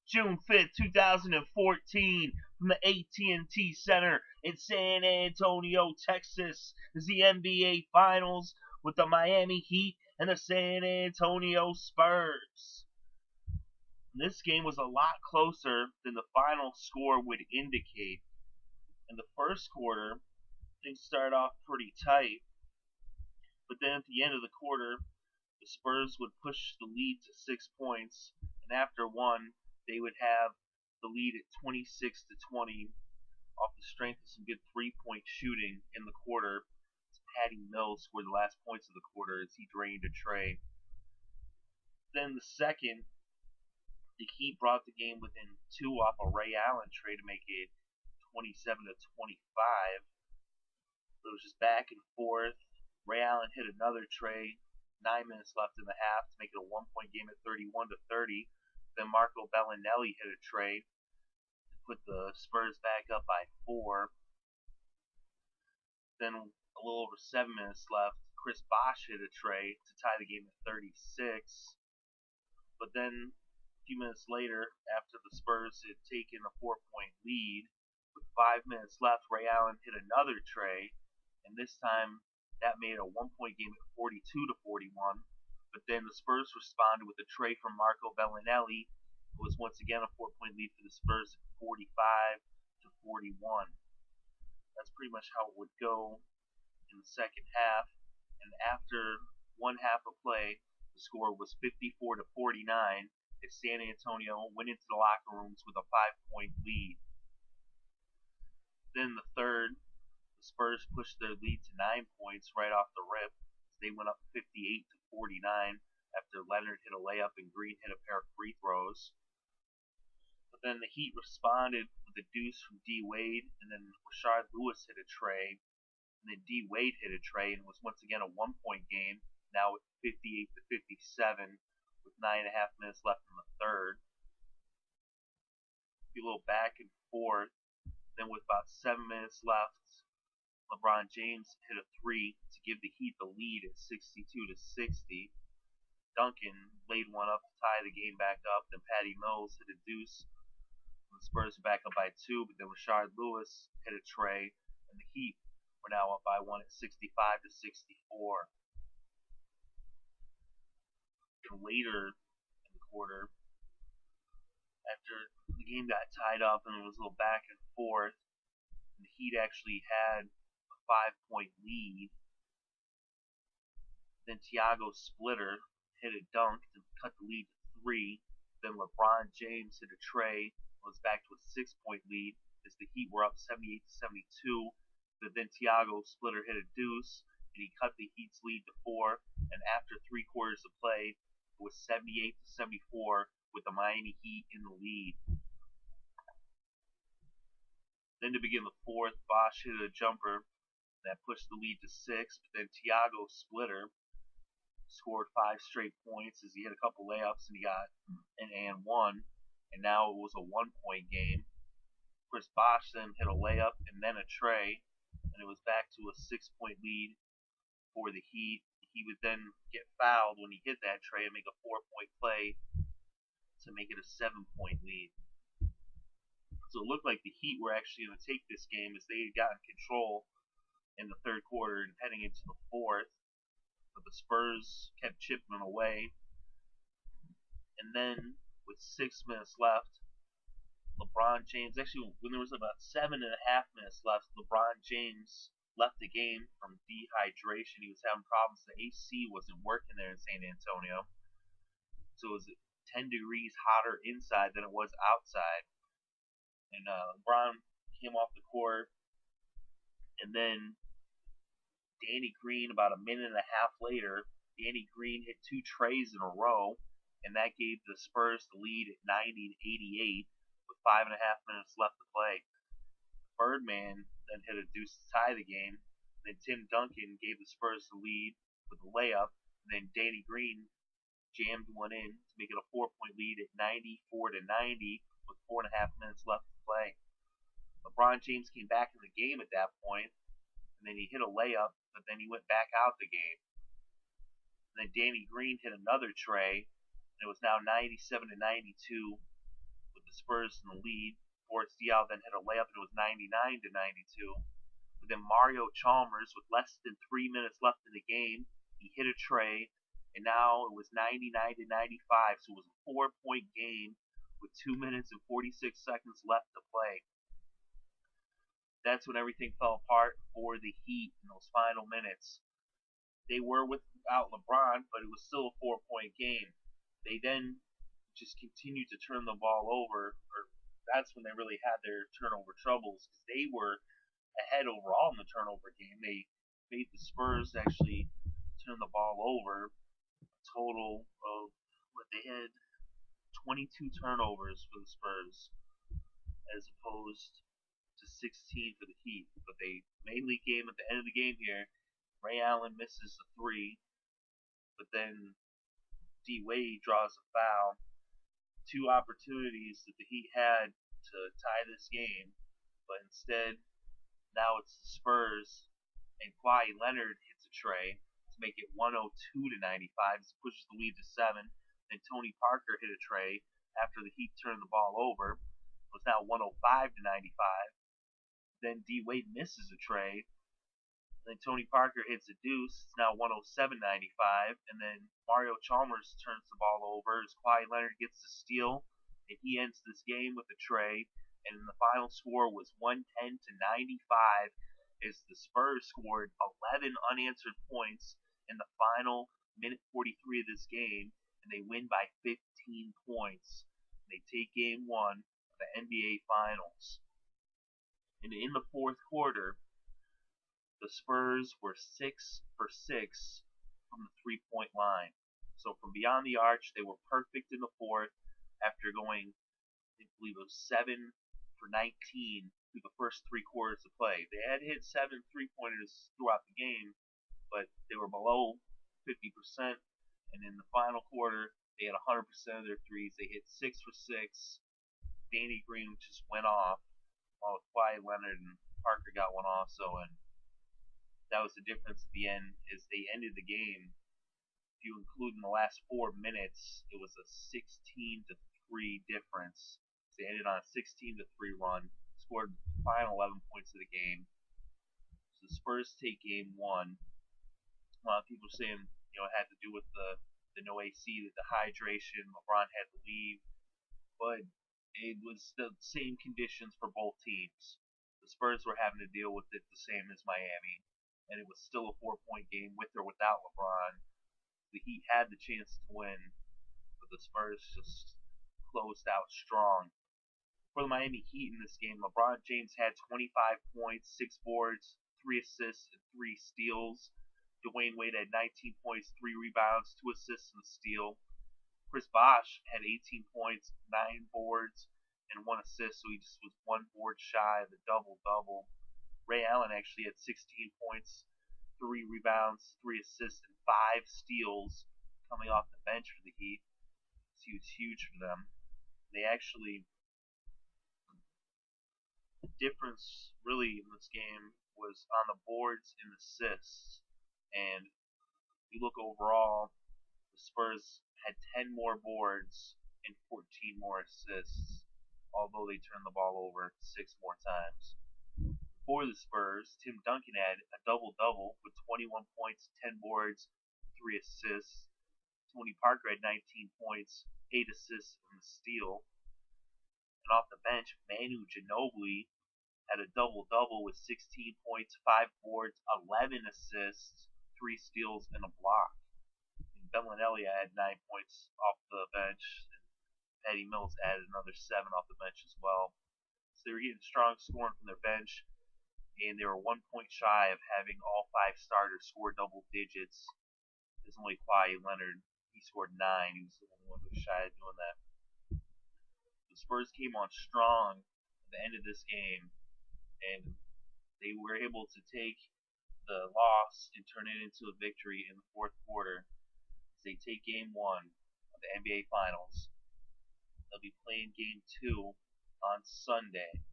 June 5th, 2014, from the AT&T Center in San Antonio, Texas, is the NBA Finals with the Miami Heat and the San Antonio Spurs. This game was a lot closer than the final score would indicate. In the first quarter, things started off pretty tight, but then at the end of the quarter, the Spurs would push the lead to 6 points, and after one, they would have the lead at 26-20 off the strength of some good three-point shooting in the quarter. Patty Mills scored the last points of the quarter as he drained a tray. Then the second, the Heat brought the game within two off a Ray Allen tray to make it 27-25. It was just back and forth. Ray Allen hit another tray. 9 minutes left in the half to make it a 1-point game at 31-30. Then Marco Bellinelli hit a tray to put the Spurs back up by 4. Then a little over 7 minutes left. Chris Bosh hit a tray to tie the game at 36. But then a few minutes later, after the Spurs had taken a 4-point lead, with 5 minutes left, Ray Allen hit another tray, and this time that made a 1-point game at 42-41. But then the Spurs responded with a tray from Marco Bellinelli. It was once again a 4-point lead for the Spurs at 45-41. That's pretty much how it would go in the second half. And after one half of play, the score was 54-49 as San Antonio went into the locker rooms with a 5-point lead. Then the third, the Spurs pushed their lead to 9 points right off the rip. They went up 58-49 after Leonard hit a layup and Green hit a pair of free throws. But then the Heat responded with a deuce from D. Wade, and then Rashard Lewis hit a tray, and then D. Wade hit a tray, and it was once again a 1-point game, now at 58-57 with 9.5 minutes left in the third. A little back and forth. Then with about 7 minutes left, LeBron James hit a 3 to give the Heat the lead at 62-60. Duncan laid one up to tie the game back up. Then Patty Mills hit a deuce. The Spurs were back up by 2, but then Rashard Lewis hit a tray, and the Heat were now up by 1 at 65-64. And later in the quarter, after the game got tied up and it was a little back and forth, and the Heat actually had a 5-point lead, then Thiago Splitter hit a dunk to cut the lead to 3. Then LeBron James hit a tray, was back to a 6-point lead as the Heat were up 78-72. But then Thiago Splitter hit a deuce, and he cut the Heat's lead to 4. And after 3 quarters of play, it was 78-74 with the Miami Heat in the lead. Then to begin the fourth, Bosh hit a jumper that pushed the lead to 6. But then Thiago Splitter scored 5 straight points as he hit a couple layups and he got an and 1. And now it was a 1-point game. Chris Bosh then hit a layup and then a tray, and it was back to a 6-point lead for the Heat. He would then get fouled when he hit that tray and make a 4-point play to make it a 7-point lead. So it looked like the Heat were actually going to take this game as they had gotten control in the third quarter and heading into the fourth. But the Spurs kept chipping away. And then with 6 minutes left, LeBron James, actually when there was about 7.5 minutes left, LeBron James left the game from dehydration. He was having problems. The AC wasn't working there in San Antonio. So it was 10 degrees hotter inside than it was outside. And LeBron came off the court. And then Danny Green, about a minute and a half later, Danny Green hit 2 trays in a row. And that gave the Spurs the lead at 90-88 with 5.5 minutes left to play. Birdman then hit a deuce to tie the game. Then Tim Duncan gave the Spurs the lead with a layup. And then Danny Green jammed one in to make it a 4-point lead at 94-90 with 4.5 minutes left to play. LeBron James came back in the game at that point, and then he hit a layup, but then he went back out the game. And then Danny Green hit another tray, and it was now 97-92 with the Spurs in the lead. Boris Diaw then hit a layup and it was 99-92. But then Mario Chalmers, with less than 3 minutes left in the game, he hit a tray, and now it was 99-95. So it was a 4-point game with 2 minutes and 46 seconds left to play. That's when everything fell apart for the Heat in those final minutes. They were without LeBron, but it was still a 4-point game. They then just continued to turn the ball over, or that's when they really had their turnover troubles, because they were ahead overall in the turnover game. They made the Spurs actually turn the ball over. A total of they had 22 turnovers for the Spurs, as opposed to 16 for the Heat. But they made the game at the end of the game here. Ray Allen misses a 3, but then D Wade draws a foul. 2 opportunities that the Heat had to tie this game, but instead, now it's the Spurs, and Kawhi Leonard hits a tray to make it 102-95. This pushes the lead to 7. Then Tony Parker hit a tray after the Heat turned the ball over. It was now 105-95. Then D Wade misses a tray. Then Tony Parker hits a deuce. It's now 107-95. And then Mario Chalmers turns the ball over as Kawhi Leonard gets the steal, and he ends this game with a tray. And the final score was 110-95 as the Spurs scored 11 unanswered points in the final minute 43 of this game, and they win by 15 points. They take game 1 of the NBA Finals. And in the fourth quarter, the Spurs were 6 for 6 from the three-point line. So from beyond the arch, they were perfect in the fourth after going, I believe it was 7 for 19 through the first 3 quarters of play. They had hit 7 3-pointers throughout the game, but they were below 50%. And in the final quarter, they had 100% of their threes. They hit 6 for 6. Danny Green just went off, while Kawhi Leonard and Parker got one also. And that was the difference at the end, is they ended the game. If you include in the last 4 minutes, it was a 16-3 difference. They ended on a 16-3 run, scored the final 11 points of the game. So the Spurs take game 1. A lot of people are saying, it had to do with the no AC, the hydration. LeBron had to leave, but it was the same conditions for both teams. The Spurs were having to deal with it the same as Miami, and it was still a 4-point game with or without LeBron. The Heat had the chance to win, but the Spurs just closed out strong. For the Miami Heat in this game, LeBron James had 25 points, 6 boards, 3 assists, and 3 steals. Dwayne Wade had 19 points, 3 rebounds, 2 assists, and a steal. Chris Bosh had 18 points, 9 boards, and 1 assist, so he just was 1 board shy of the double-double. Ray Allen actually had 16 points, 3 rebounds, 3 assists, and 5 steals coming off the bench for the Heat. So he was huge for them. They actually, the difference really in this game was on the boards and assists. And if you look overall, the Spurs had 10 more boards and 14 more assists, although they turned the ball over 6 more times. For the Spurs, Tim Duncan had a double-double with 21 points, 10 boards, 3 assists. Tony Parker had 19 points, 8 assists, and a steal. And off the bench, Manu Ginobili had a double-double with 16 points, 5 boards, 11 assists, 3 steals, and a block. And Belinelli had 9 points off the bench, and Patty Mills added another 7 off the bench as well. So they were getting strong scoring from their bench, and they were 1 point shy of having all 5 starters score double digits. There's only Kawhi Leonard. He scored 9. He was the only one who was shy of doing that. The Spurs came on strong at the end of this game, and they were able to take the loss and turn it into a victory in the fourth quarter as they take game 1 of the NBA Finals. They'll be playing game 2 on Sunday.